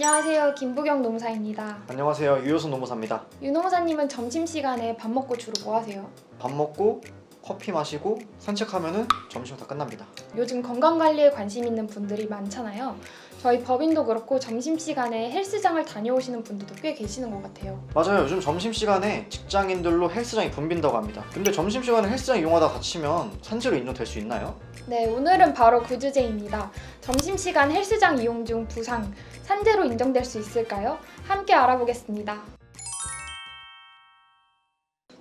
안녕하세요. 김부경 노무사입니다. 안녕하세요. 유효순 노무사입니다. 유 노무사님은 점심시간에 밥 먹고 주로 뭐 하세요? 밥 먹고 커피 마시고 산책하면은 점심 다 끝납니다. 요즘 건강관리에 관심 있는 분들이 많잖아요. 저희 법인도 그렇고 점심시간에 헬스장을 다녀오시는 분들도 꽤 계시는 것 같아요. 맞아요. 요즘 점심시간에 직장인들로 헬스장이 붐빈다고 합니다. 근데 점심시간에 헬스장 이용하다 다치면 산재로 인정될 수 있나요? 네, 오늘은 바로 그 주제입니다. 점심시간 헬스장 이용 중 부상, 산재로 인정될 수 있을까요? 함께 알아보겠습니다.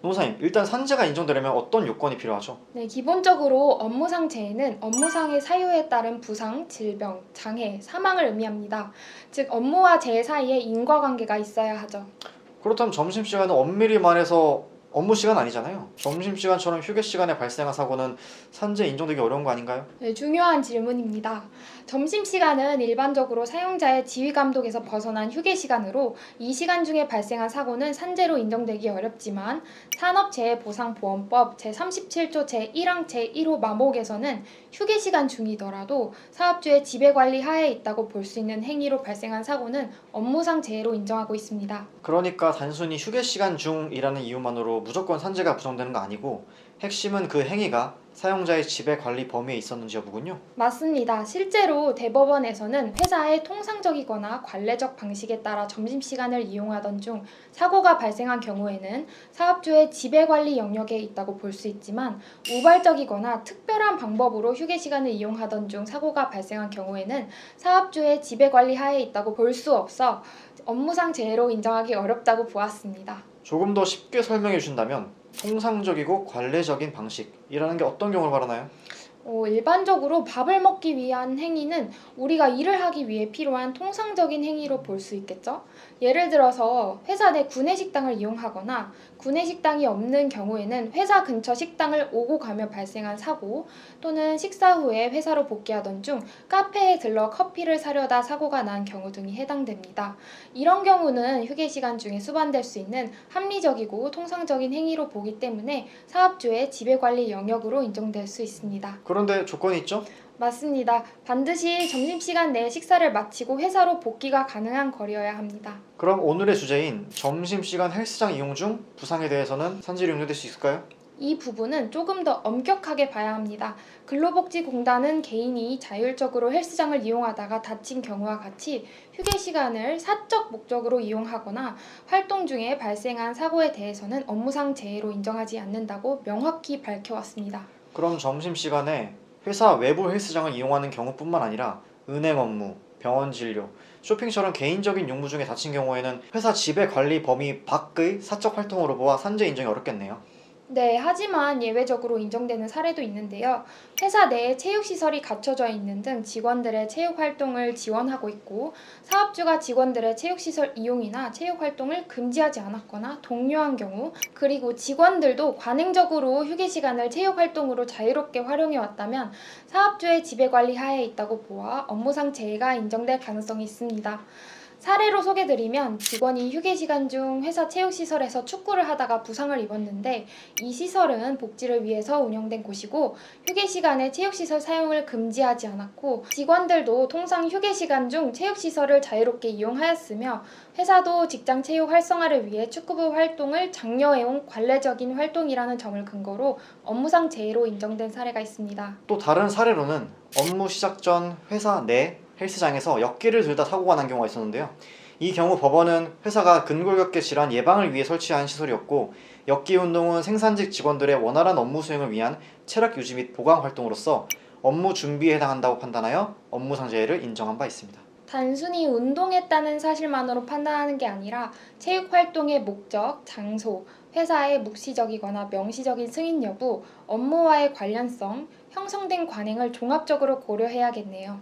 노무사님, 일단 산재가 인정되려면 어떤 요건이 필요하죠? 네, 기본적으로 업무상 재해는 업무상의 사유에 따른 부상, 질병, 장애, 사망을 의미합니다. 즉, 업무와 재해 사이에 인과관계가 있어야 하죠. 그렇다면 점심시간은 엄밀히 말해서 업무시간 아니잖아요. 점심시간처럼 휴게시간에 발생한 사고는 산재 인정되기 어려운 거 아닌가요? 네, 중요한 질문입니다. 점심시간은 일반적으로 사용자의 지휘감독에서 벗어난 휴게시간으로 이 시간 중에 발생한 사고는 산재로 인정되기 어렵지만 산업재해보상보험법 제37조 제1항 제1호 마목에서는 휴게시간 중이더라도 사업주의 지배관리 하에 있다고 볼 수 있는 행위로 발생한 사고는 업무상 재해로 인정하고 있습니다. 그러니까 단순히 휴게시간 중이라는 이유만으로 무조건 산재가 부정되는 거 아니고 핵심은 그 행위가 사용자의 지배 관리 범위에 있었는지 여부군요. 맞습니다. 실제로 대법원에서는 회사의 통상적이거나 관례적 방식에 따라 점심시간을 이용하던 중 사고가 발생한 경우에는 사업주의 지배관리 영역에 있다고 볼 수 있지만 우발적이거나 특별한 방법으로 휴게시간을 이용하던 중 사고가 발생한 경우에는 사업주의 지배관리 하에 있다고 볼 수 없어 업무상 재해로 인정하기 어렵다고 보았습니다. 조금 더 쉽게 설명해 주신다면 통상적이고 관례적인 방식이라는 게 어떤 경우를 말하나요? 일반적으로 밥을 먹기 위한 행위는 우리가 일을 하기 위해 필요한 통상적인 행위로 볼 수 있겠죠? 예를 들어서 회사 내 구내식당을 이용하거나 구내식당이 없는 경우에는 회사 근처 식당을 오고 가며 발생한 사고 또는 식사 후에 회사로 복귀하던 중 카페에 들러 커피를 사려다 사고가 난 경우 등이 해당됩니다. 이런 경우는 휴게시간 중에 수반될 수 있는 합리적이고 통상적인 행위로 보기 때문에 사업주의 지배관리 영역으로 인정될 수 있습니다. 그런데 조건이 있죠? 맞습니다. 반드시 점심시간 내에 식사를 마치고 회사로 복귀가 가능한 거리여야 합니다. 그럼 오늘의 주제인 점심시간 헬스장 이용 중 부상에 대해서는 산재로 인정될 수 있을까요? 이 부분은 조금 더 엄격하게 봐야 합니다. 근로복지공단은 개인이 자율적으로 헬스장을 이용하다가 다친 경우와 같이 휴게시간을 사적 목적으로 이용하거나 활동 중에 발생한 사고에 대해서는 업무상 재해로 인정하지 않는다고 명확히 밝혀왔습니다. 그럼 점심시간에 회사 외부 헬스장을 이용하는 경우뿐만 아니라 은행 업무, 병원 진료, 쇼핑처럼 개인적인 용무 중에 다친 경우에는 회사 지배 관리 범위 밖의 사적 활동으로 보아 산재 인정이 어렵겠네요. 네, 하지만 예외적으로 인정되는 사례도 있는데요. 회사 내에 체육시설이 갖춰져 있는 등 직원들의 체육활동을 지원하고 있고 사업주가 직원들의 체육시설 이용이나 체육활동을 금지하지 않았거나 독려한 경우 그리고 직원들도 관행적으로 휴게시간을 체육활동으로 자유롭게 활용해왔다면 사업주의 지배관리 하에 있다고 보아 업무상 재해가 인정될 가능성이 있습니다. 사례로 소개드리면 직원이 휴게시간 중 회사 체육시설에서 축구를 하다가 부상을 입었는데 이 시설은 복지를 위해서 운영된 곳이고 휴게시간에 체육시설 사용을 금지하지 않았고 직원들도 통상 휴게시간 중 체육시설을 자유롭게 이용하였으며 회사도 직장 체육 활성화를 위해 축구부 활동을 장려해온 관례적인 활동이라는 점을 근거로 업무상 재해로 인정된 사례가 있습니다. 또 다른 사례로는 업무 시작 전 회사 내 헬스장에서 역기를 들다 사고가 난 경우가 있었는데요. 이 경우 법원은 회사가 근골격계 질환 예방을 위해 설치한 시설이었고 역기 운동은 생산직 직원들의 원활한 업무 수행을 위한 체력 유지 및 보강 활동으로서 업무 준비에 해당한다고 판단하여 업무상 재해를 인정한 바 있습니다. 단순히 운동했다는 사실만으로 판단하는 게 아니라 체육활동의 목적, 장소, 회사의 묵시적이거나 명시적인 승인 여부, 업무와의 관련성, 형성된 관행을 종합적으로 고려해야겠네요.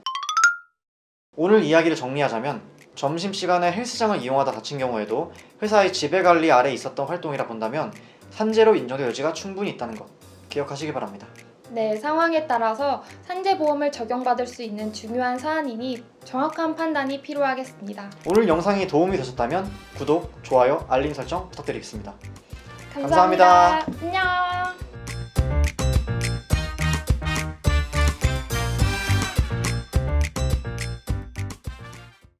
오늘 이야기를 정리하자면 점심시간에 헬스장을 이용하다 다친 경우에도 회사의 지배관리 아래 있었던 활동이라 본다면 산재로 인정될 여지가 충분히 있다는 것 기억하시기 바랍니다. 네, 상황에 따라서 산재보험을 적용받을 수 있는 중요한 사안이니 정확한 판단이 필요하겠습니다. 오늘 영상이 도움이 되셨다면 구독, 좋아요, 알림 설정 부탁드리겠습니다. 감사합니다. 안녕.